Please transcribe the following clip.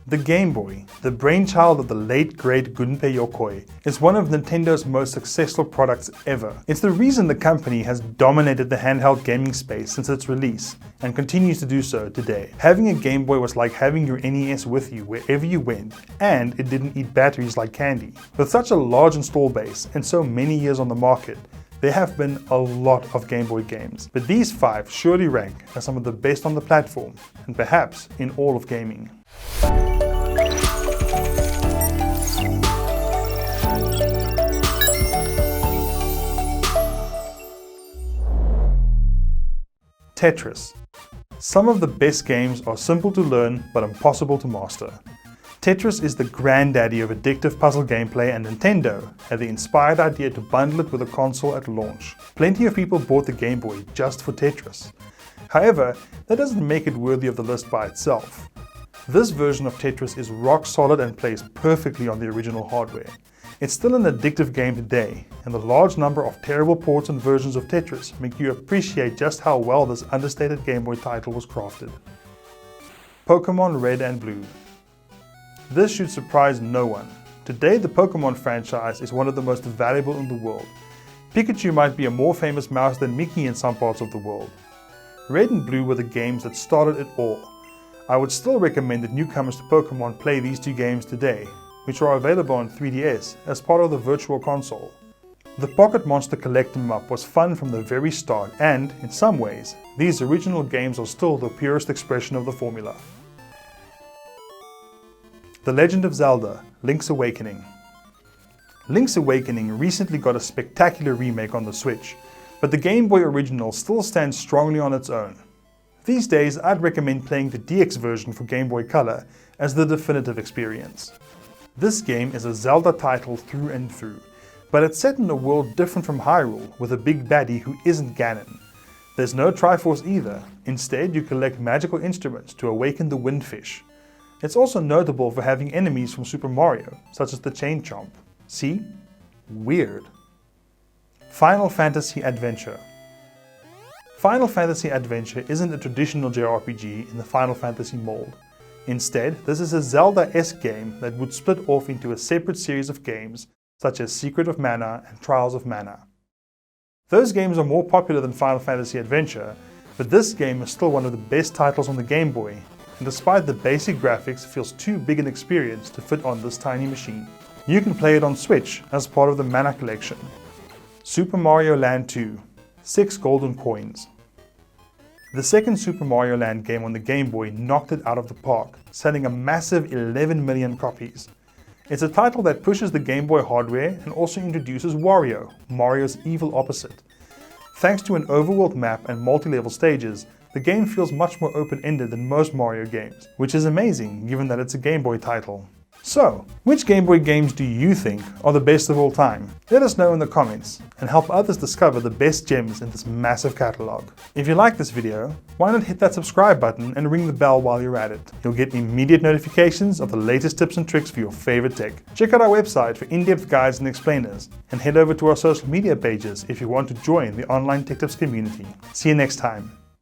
The Game Boy, the brainchild of the late great Gunpei Yokoi, is one of Nintendo's most successful products ever. It's the reason the company has dominated the handheld gaming space since its release, and continues to do so today. Having a Game Boy was like having your NES with you wherever you went, and it didn't eat batteries like candy. With such a large install base and so many years on the market, there have been a lot of Game Boy games, but these 5 surely rank as some of the best on the platform, and perhaps in all of gaming. Tetris. Some of the best games are simple to learn but impossible to master. Tetris is the granddaddy of addictive puzzle gameplay, and Nintendo had the inspired idea to bundle it with a console at launch. Plenty of people bought the Game Boy just for Tetris. However, that doesn't make it worthy of the list by itself. This version of Tetris is rock solid and plays perfectly on the original hardware. It's still an addictive game today, and the large number of terrible ports and versions of Tetris make you appreciate just how well this understated Game Boy title was crafted. Pokemon Red and Blue. This should surprise no one. Today the Pokemon franchise is one of the most valuable in the world. Pikachu might be a more famous mouse than Mickey in some parts of the world. Red and Blue were the games that started it all. I would still recommend that newcomers to Pokemon play these 2 games today, which are available on 3DS as part of the Virtual Console. The Pocket Monster Collect 'em Up was fun from the very start, and, in some ways, these original games are still the purest expression of the formula. The Legend of Zelda: Link's Awakening. Link's Awakening recently got a spectacular remake on the Switch, but the Game Boy original still stands strongly on its own. These days, I'd recommend playing the DX version for Game Boy Color as the definitive experience. This game is a Zelda title through and through, but it's set in a world different from Hyrule, with a big baddie who isn't Ganon. There's no Triforce either. Instead, you collect magical instruments to awaken the Windfish. It's also notable for having enemies from Super Mario, such as the Chain Chomp. See? Weird. Final Fantasy Adventure. Final Fantasy Adventure isn't a traditional JRPG in the Final Fantasy mold. Instead, this is a Zelda-esque game that would split off into a separate series of games, such as Secret of Mana and Trials of Mana. Those games are more popular than Final Fantasy Adventure, but this game is still one of the best titles on the Game Boy, and despite the basic graphics, feels too big an experience to fit on this tiny machine. You can play it on Switch as part of the Mana collection. Super Mario Land 2, 6 golden coins. The second Super Mario Land game on the Game Boy knocked it out of the park, selling a massive 11 million copies. It's a title that pushes the Game Boy hardware and also introduces Wario, Mario's evil opposite. Thanks to an overworld map and multi-level stages, the game feels much more open-ended than most Mario games, which is amazing given that it's a Game Boy title. So, which Game Boy games do you think are the best of all time? Let us know in the comments and help others discover the best gems in this massive catalog. If you like this video, why not hit that subscribe button and ring the bell while you're at it. You'll get immediate notifications of the latest tips and tricks for your favorite tech. Check out our website for in-depth guides and explainers, and head over to our social media pages if you want to join the online tech tips community. See you next time.